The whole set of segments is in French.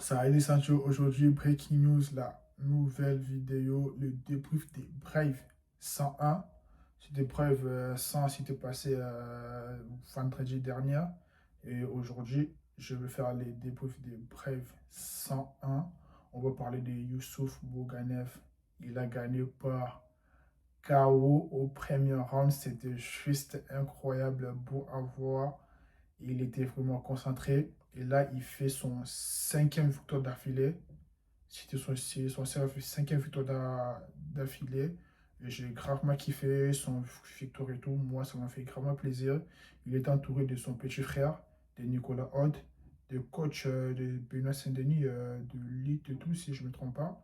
Salut Sancho, aujourd'hui breaking news, la nouvelle vidéo, le débrief des Braves 101. C'était Brave 100, c'était passé vendredi dernier. Et aujourd'hui, je vais faire les débriefs des Braves 101. On va parler de Youssouf Bouganev. Il a gagné par KO au premier round. C'était juste incroyable, beau à voir. Il était vraiment concentré. Et là, il fait son cinquième victoire d'affilée. C'était son cinquième victoire d'affilée. Et j'ai gravement kiffé son victoire et tout. Moi, ça m'a fait gravement plaisir. Il est entouré de son petit frère, de Nicolas Hod, de coach de Benoît Saint-Denis, de Lille et tout, si je ne me trompe pas.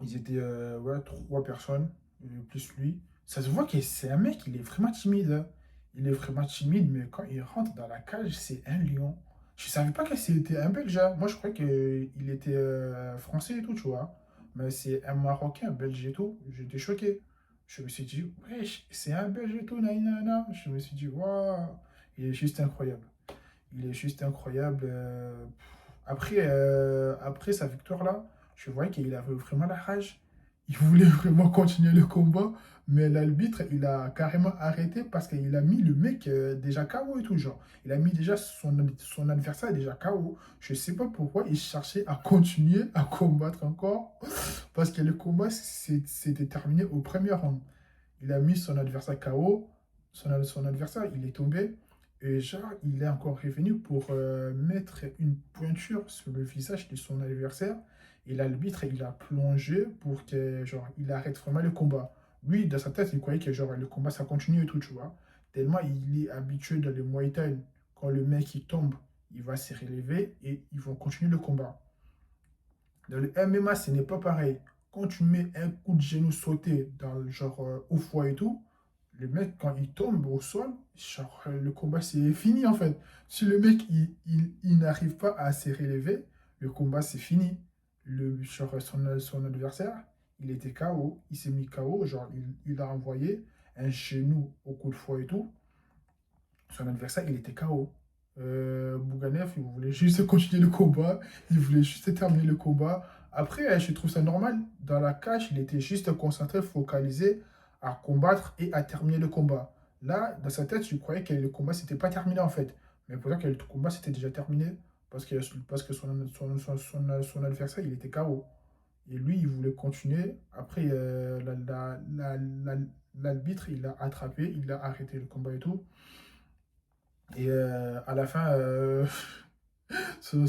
Ils étaient ouais, trois personnes, plus lui. Ça se voit que c'est un mec, il est vraiment timide, hein. Il est vraiment timide, mais quand il rentre dans la cage, c'est un lion. Je savais pas que c'était un Belge, hein. Moi, je croyais qu'il était français et tout, tu vois. Mais c'est un Marocain, Belge et tout. J'étais choqué. Je me suis dit, wesh, c'est un Belge et tout, nanana. Je me suis dit, waouh, il est juste incroyable. Il est juste incroyable. Après sa victoire-là, je voyais qu'il avait vraiment la rage. Il voulait vraiment continuer le combat, mais l'arbitre, il a carrément arrêté parce qu'il a mis le mec déjà KO et tout, genre. Il a mis déjà son adversaire déjà KO. Je sais pas pourquoi il cherchait à continuer à combattre encore, parce que le combat s'était terminé au premier round. Il a mis son adversaire KO, son adversaire, il est tombé. Et genre, il est encore revenu pour mettre une pointure sur le visage de son adversaire. Et l'arbitre, il a plongé pour que, genre, il arrête vraiment le combat. Lui, dans sa tête, il croyait que, genre, le combat, ça continue et tout, tu vois. Tellement il est habitué dans le Muay Thai. Quand le mec, il tombe, il va se relever et ils vont continuer le combat. Dans le MMA, ce n'est pas pareil. Quand tu mets un coup de genou sauté dans le genre au foie et tout, le mec, quand il tombe au sol, genre, le combat, c'est fini en fait. Si le mec, il n'arrive pas à se relever, le combat, c'est fini. Genre, son adversaire, il était KO, il s'est mis KO, genre, il a envoyé un genou au coup de foie et tout. Son adversaire, il était KO. Bouganev, il voulait juste continuer le combat, il voulait juste terminer le combat. Après, je trouve ça normal. Dans la cage, il était juste concentré, focalisé à combattre et à terminer le combat. Là, dans sa tête, je croyais que le combat, c'était pas terminé en fait. Mais pourtant que le combat, c'était déjà terminé parce que son adversaire, il était KO. Et lui, il voulait continuer. Après, l'arbitre, il l'a attrapé, il a arrêté le combat et tout. Et à la fin, son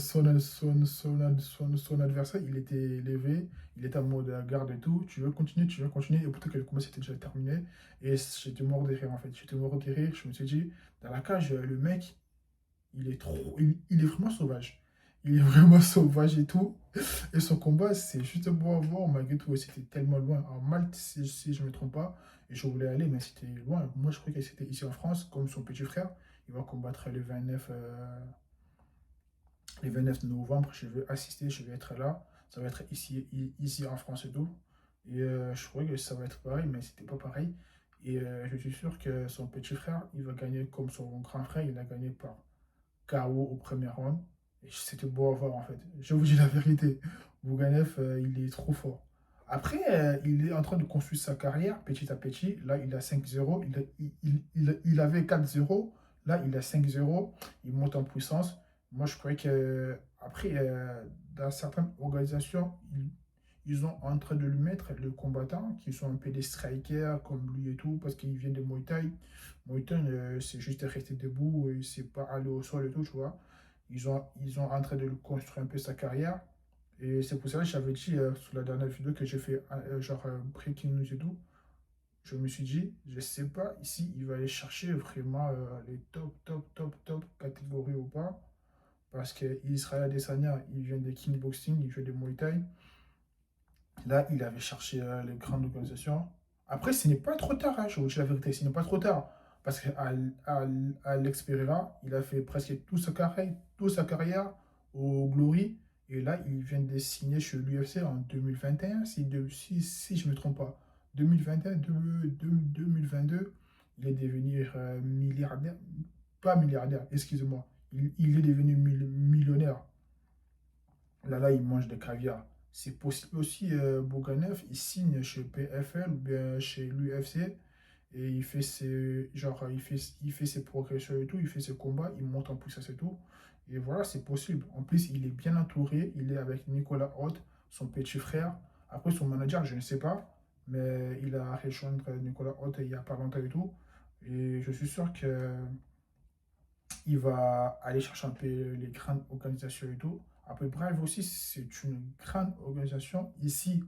adversaire, il était élevé, il était en mode garde et tout. Tu veux continuer. Et pourtant que le combat c'était déjà terminé. Et j'étais mort de rire en fait. J'étais mort de rire. Je me suis dit, dans la cage, le mec, il est vraiment sauvage. Il est vraiment sauvage et tout. Et son combat, c'est juste beau à voir. Malgré tout, c'était tellement loin. En Malte, si je ne me trompe pas. Et je voulais aller, mais c'était loin. Moi, je croyais que c'était ici en France, comme son petit frère. Il va combattre le 29 novembre. Je vais assister, je vais être là. Ça va être ici en France et tout. Et je croyais que ça va être pareil, mais c'était pas pareil. Et je suis sûr que son petit frère, il va gagner comme son grand frère. Il a gagné par KO au premier round. Et c'était beau à voir en fait. Je vous dis la vérité. Bouganev, il est trop fort. Après, il est en train de construire sa carrière petit à petit. Là, il a 5-0. Il avait 4-0. Là, il a 5-0. Il monte en puissance. Moi, je croyais que après, dans certaines organisations, ils sont en train de lui mettre le combattant, qui sont un peu des strikers comme lui et tout, parce qu'il vient de Muay Thai. Muay Thai, c'est juste rester debout, et c'est pas aller au sol et tout, tu vois. Ils ont en train de lui construire un peu sa carrière. Et c'est pour ça que j'avais dit sur la dernière vidéo que j'ai fait, genre Breaking News et tout. Je me suis dit, je sais pas ici, il va aller chercher vraiment les top catégories ou pas. Parce qu'Israël Adesanya, il vient de kickboxing, il vient de Muay Thai. Là, il avait cherché les grandes organisations. Après, ce n'est pas trop tard, hein, je vous dis la vérité, ce n'est pas trop tard. Parce qu'à Alex Pereira, il a fait presque toute sa carrière au Glory. Et là, il vient de signer chez l'UFC en 2021, si je ne me trompe pas. 2021, 2022, il est devenu milliardaire. Pas milliardaire, excusez-moi. Il est devenu millionnaire. Là, il mange des caviar. C'est possible aussi, Bourganev, il signe chez PFL ou bien chez l'UFC et il fait ses, genre, il fait ses progressions et tout, il fait ses combats, il monte en puissance et tout. Et voilà, c'est possible. En plus, il est bien entouré, il est avec Nicolas Haute, son petit frère. Après, son manager, je ne sais pas, mais il a rejoindre Nicolas Haute il n'y a pas longtemps et tout. Et je suis sûr que il va aller chercher un peu les grandes organisations et tout. Après, Brave aussi, c'est une grande organisation ici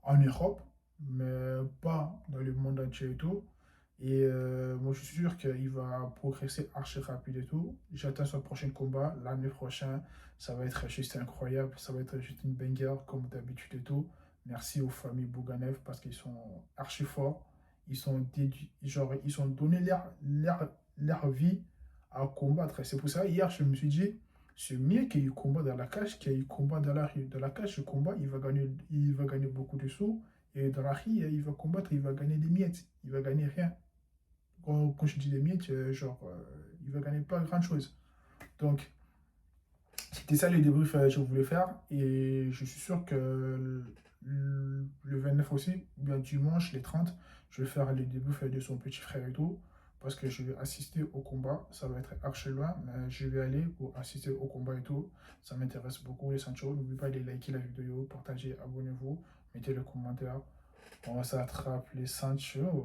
en Europe, mais pas dans le monde entier et tout. Et moi, je suis sûr qu'il va progresser archi rapide et tout. J'attends son prochain combat l'année prochaine. Ça va être juste incroyable. Ça va être juste une banger comme d'habitude et tout. Merci aux familles Bouganev parce qu'ils sont archi forts. Ils sont, genre, ils ont donné leur vie à combattre. C'est pour ça, hier, je me suis dit, c'est mieux qu'il y ait eu combat dans la cage qu'il y ait eu combat dans la rue. Dans la cage, ce combat, il va gagner beaucoup de sous. Et dans la rue, il va combattre, il va gagner des miettes. Il va gagner rien. Quand je dis des miettes, genre, il va gagner pas grand-chose. Donc, c'était ça le débrief que je voulais faire. Et je suis sûr que le 29 aussi, bien dimanche, les 30, je vais faire le débrief de son petit frère et tout. Parce que je vais assister au combat. Ça va être archi loin, mais je vais aller pour assister au combat et tout. Ça m'intéresse beaucoup, les Sancho. N'oubliez pas de liker la vidéo, partager, abonnez-vous, mettez le commentaire. On s'attrape les Sancho.